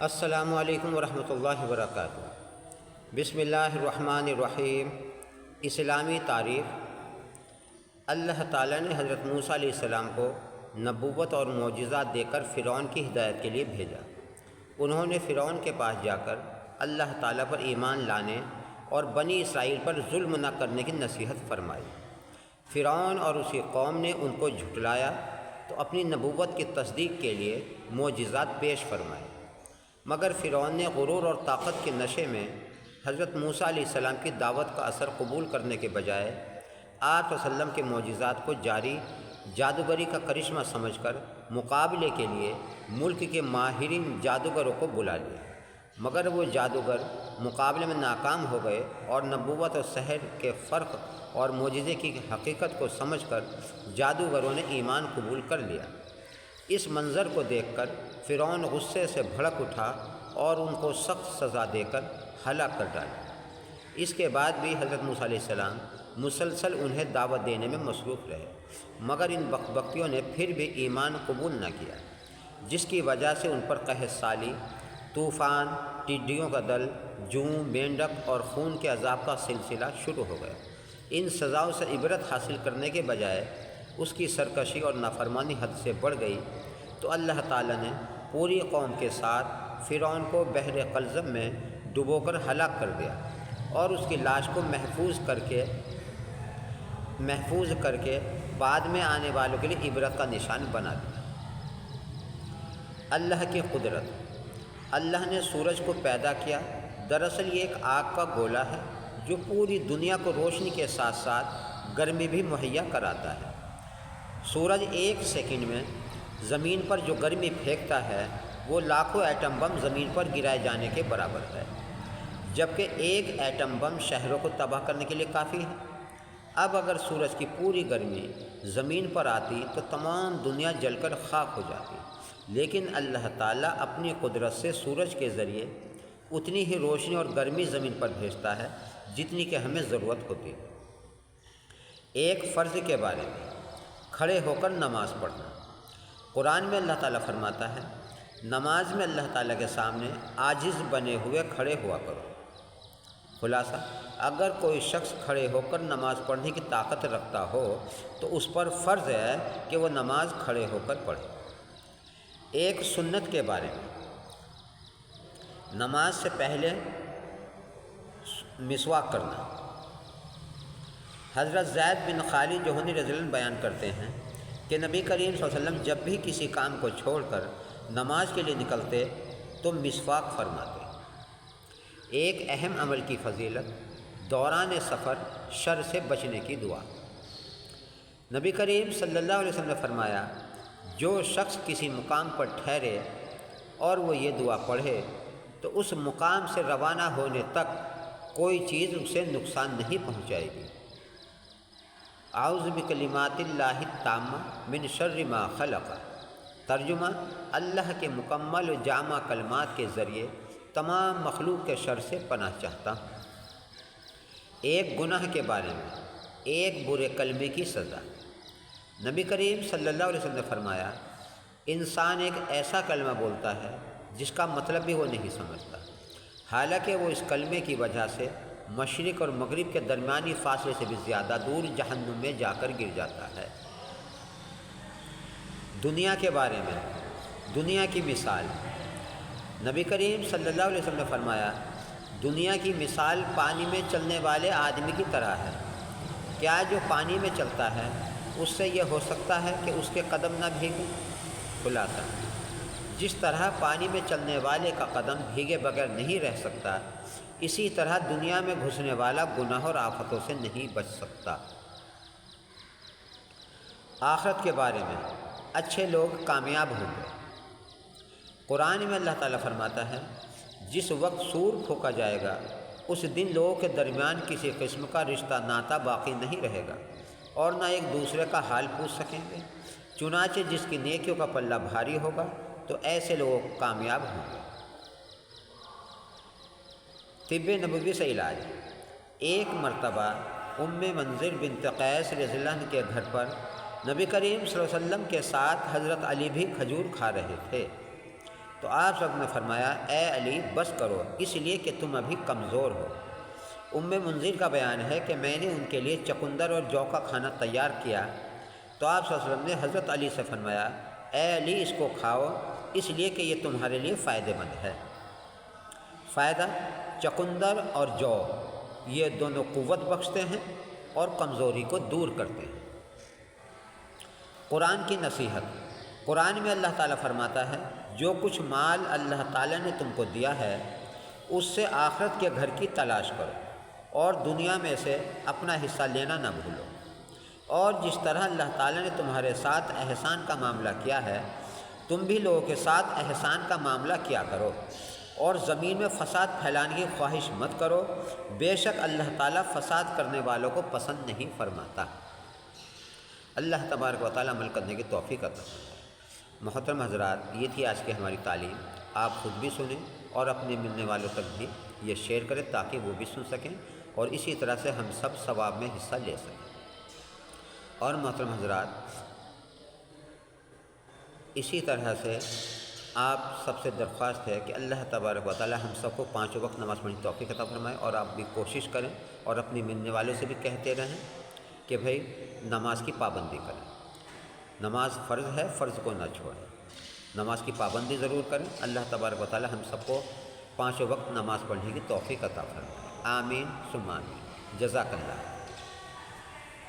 السلام علیکم ورحمۃ اللہ وبرکاتہ۔ بسم اللہ الرحمن الرحیم۔ اسلامی تاریخ۔ اللہ تعالیٰ نے حضرت موسیٰ علیہ السلام کو نبوت اور معجزات دے کر فرعون کی ہدایت کے لیے بھیجا۔ انہوں نے فرعون کے پاس جا کر اللہ تعالیٰ پر ایمان لانے اور بنی اسرائیل پر ظلم نہ کرنے کی نصیحت فرمائی۔ فرعون اور اسی قوم نے ان کو جھٹلایا تو اپنی نبوت کی تصدیق کے لیے معجزات پیش فرمائے، مگر فرعون نے غرور اور طاقت کے نشے میں حضرت موسیٰ علیہ السلام کی دعوت کا اثر قبول کرنے کے بجائے آپ صلی اللہ علیہ وسلم کے معجزات کو جاری جادوگری کا کرشمہ سمجھ کر مقابلے کے لیے ملک کے ماہرین جادوگروں کو بلا لیا، مگر وہ جادوگر مقابلے میں ناکام ہو گئے اور نبوت اور سحر کے فرق اور معجزے کی حقیقت کو سمجھ کر جادوگروں نے ایمان قبول کر لیا۔ اس منظر کو دیکھ کر فرعون غصے سے بھڑک اٹھا اور ان کو سخت سزا دے کر ہلاک کر ڈالا۔ اس کے بعد بھی حضرت موسیٰ علیہ السلام مسلسل انہیں دعوت دینے میں مصروف رہے، مگر ان بکبکیوں نے پھر بھی ایمان قبول نہ کیا، جس کی وجہ سے ان پر قحط سالی، طوفان، ٹڈیوں کا دل، جوں، مینڈک اور خون کے عذاب کا سلسلہ شروع ہو گیا۔ ان سزاؤں سے عبرت حاصل کرنے کے بجائے اس کی سرکشی اور نافرمانی حد سے بڑھ گئی تو اللہ تعالیٰ نے پوری قوم کے ساتھ فرعون کو بحر قلزم میں ڈبو کر ہلاک کر دیا اور اس کی لاش کو محفوظ کر کے بعد میں آنے والوں کے لیے عبرت کا نشان بنا دیا۔ اللہ کی قدرت۔ اللہ نے سورج کو پیدا کیا۔ دراصل یہ ایک آگ کا گولا ہے جو پوری دنیا کو روشنی کے ساتھ ساتھ گرمی بھی مہیا کراتا ہے۔ سورج ایک سیکنڈ میں زمین پر جو گرمی پھینکتا ہے وہ لاکھوں ایٹم بم زمین پر گرائے جانے کے برابر ہے، جبکہ ایک ایٹم بم شہروں کو تباہ کرنے کے لیے کافی ہے۔ اب اگر سورج کی پوری گرمی زمین پر آتی تو تمام دنیا جل کر خاک ہو جاتی، لیکن اللہ تعالیٰ اپنی قدرت سے سورج کے ذریعے اتنی ہی روشنی اور گرمی زمین پر بھیجتا ہے جتنی کہ ہمیں ضرورت ہوتی ہے۔ ایک فرض کے بارے میں، کھڑے ہو کر نماز پڑھنا۔ قرآن میں اللہ تعالیٰ فرماتا ہے، نماز میں اللہ تعالیٰ کے سامنے عاجز بنے ہوئے کھڑے ہوا کرو۔ خلاصہ، اگر کوئی شخص کھڑے ہو کر نماز پڑھنے کی طاقت رکھتا ہو تو اس پر فرض ہے کہ وہ نماز کھڑے ہو کر پڑھے۔ ایک سنت کے بارے میں، نماز سے پہلے مسواک کرنا۔ حضرت زید بن خالد جوہنی رضی اللہ عنہ بیان کرتے ہیں کہ نبی کریم صلی اللہ علیہ وسلم جب بھی کسی کام کو چھوڑ کر نماز کے لیے نکلتے تو مسواک فرماتے۔ ایک اہم عمل کی فضیلت، دوران سفر شر سے بچنے کی دعا۔ نبی کریم صلی اللہ علیہ وسلم نے فرمایا، جو شخص کسی مقام پر ٹھہرے اور وہ یہ دعا پڑھے تو اس مقام سے روانہ ہونے تک کوئی چیز اسے نقصان نہیں پہنچائے گی۔ اعوذ بکلمات اللہ التامہ من شر ما خلق۔ ترجمہ، اللہ کے مکمل و جامع کلمات کے ذریعے تمام مخلوق کے شر سے پناہ چاہتا ہوں۔ ایک گناہ کے بارے میں، ایک برے کلمے کی سزا۔ نبی کریم صلی اللہ علیہ وسلم نے فرمایا، انسان ایک ایسا کلمہ بولتا ہے جس کا مطلب بھی وہ نہیں سمجھتا، حالانکہ وہ اس کلمے کی وجہ سے مشرق اور مغرب کے درمیانی فاصلے سے بھی زیادہ دور جہنم میں جا کر گر جاتا ہے۔ دنیا کے بارے میں، دنیا کی مثال۔ نبی کریم صلی اللہ علیہ وسلم نے فرمایا، دنیا کی مثال پانی میں چلنے والے آدمی کی طرح ہے۔ کیا جو پانی میں چلتا ہے اس سے یہ ہو سکتا ہے کہ اس کے قدم نہ بھیگیں؟ خلاصہ، جس طرح پانی میں چلنے والے کا قدم بھیگے بغیر نہیں رہ سکتا، اسی طرح دنیا میں گھسنے والا گناہ اور آفتوں سے نہیں بچ سکتا۔ آخرت کے بارے میں، اچھے لوگ کامیاب ہوں گے۔ قرآن میں اللہ تعالیٰ فرماتا ہے، جس وقت سور پھونکا جائے گا اس دن لوگوں کے درمیان کسی قسم کا رشتہ ناتا باقی نہیں رہے گا اور نہ ایک دوسرے کا حال پوچھ سکیں گے، چنانچہ جس کی نیکیوں کا پلہ بھاری ہوگا تو ایسے لوگ کامیاب ہوں گے۔ طب نبوی سے علاج۔ ایک مرتبہ ام منذر بنت قیس رضی اللہ عنہ کے گھر پر نبی کریم صلی اللہ علیہ وسلم کے ساتھ حضرت علی بھی کھجور کھا رہے تھے۔ تو آپ سب نے فرمایا اے علی بس کرو، اس لیے کہ تم ابھی کمزور ہو۔ منذر کا بیان ہے کہ میں نے ان کے لیے چقندر اور جو کا کھانا تیار کیا تو آپ صلی اللہ علیہ وسلم نے حضرت علی سے فرمایا اے علی اس کو کھاؤ، اس لیے کہ یہ تمہارے لیے فائدہ مند ہے۔ فائدہ، چقندر اور جو یہ دونوں قوت بخشتے ہیں اور کمزوری کو دور کرتے ہیں۔ قرآن کی نصیحت، قرآن میں اللہ تعالیٰ فرماتا ہے جو کچھ مال اللہ تعالیٰ نے تم کو دیا ہے اس سے آخرت کے گھر کی تلاش کرو اور دنیا میں سے اپنا حصہ لینا نہ بھولو، اور جس طرح اللہ تعالیٰ نے تمہارے ساتھ احسان کا معاملہ کیا ہے تم بھی لوگوں کے ساتھ احسان کا معاملہ کیا کرو، اور زمین میں فساد پھیلانے کی خواہش مت کرو، بے شک اللہ تعالیٰ فساد کرنے والوں کو پسند نہیں فرماتا۔ اللہ تبارک و تعالیٰ عمل کرنے کی توفیق عطا فرمائے۔ محترم حضرات، یہ تھی آج کی ہماری تعلیم، آپ خود بھی سنیں اور اپنے ملنے والوں تک بھی یہ شیئر کریں تاکہ وہ بھی سن سکیں اور اسی طرح سے ہم سب ثواب میں حصہ لے سکیں۔ اور محترم حضرات، اسی طرح سے آپ سب سے درخواست ہے کہ اللہ تبارک و تعالی ہم سب کو 5 وقت نماز پڑھنے کی توفیق عطا فرمائے، اور آپ بھی کوشش کریں اور اپنے ملنے والوں سے بھی کہتے رہیں کہ بھئی نماز کی پابندی کریں۔ نماز فرض ہے، فرض کو نہ چھوڑیں، نماز کی پابندی ضرور کریں۔ اللہ تبارک و تعالی ہم سب کو 5 وقت نماز پڑھنے کی توفیق عطا فرمائے۔ آمین ثم آمین۔ جزاک اللہ۔